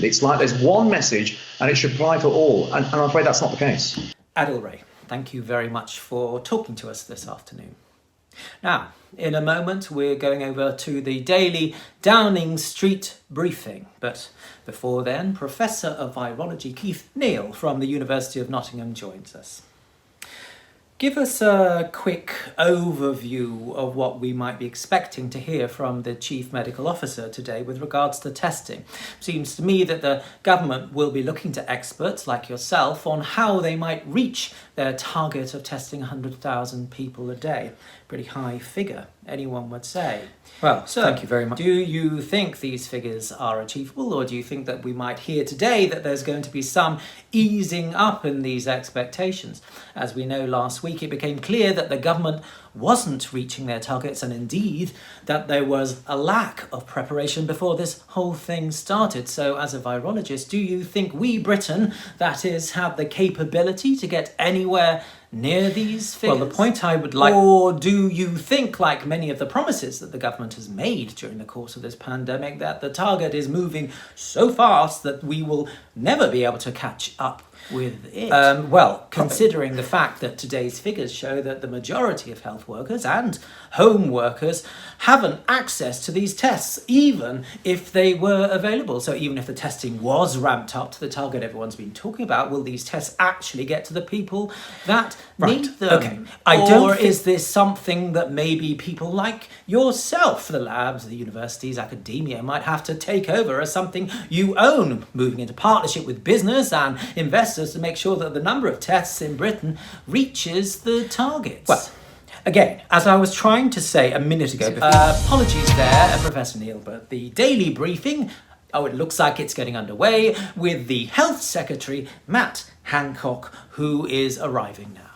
division. It's like there's one message and it should apply for all. And I'm afraid that's not the case. Adil Ray, thank you very much for talking to us this afternoon. Now, in a moment, we're going over to the daily Downing Street briefing. But before then, Professor of Virology Keith Neal from the University of Nottingham joins us. Give us a quick overview of what we might be expecting to hear from the Chief Medical Officer today with regards to testing. Seems to me that the government will be looking to experts like yourself on how they might reach their target of testing 100,000 people a day. Pretty high figure, anyone would say. Well, so, thank you very much. Do you think these figures are achievable, or do you think that we might hear today that there's going to be some easing up in these expectations? As we know, last week it became clear that the government wasn't reaching their targets, and indeed that there was a lack of preparation before this whole thing started. So as a virologist, do you think we, Britain, that is, have the capability to get anywhere near these figures? Well, the point I would like... Or do you think, like many of the promises that the government has made during the course of this pandemic, that the target is moving so fast that we will never be able to catch up with it? Well, considering the fact that today's figures show that the majority of health workers and home workers haven't access to these tests, even if they were available. So even if the testing was ramped up to the target everyone's been talking about, will these tests actually get to the people that need them? Okay. Is this something that maybe people like yourself, the labs, the universities, academia, might have to take over as something you own, moving into partnership with business and investors to make sure that the number of tests in Britain reaches the targets? Well, again, as I was trying to say a minute ago before... Apologies there, Professor Neal, but the daily briefing, it looks like it's getting underway with the Health Secretary, Matt Hancock, who is arriving now.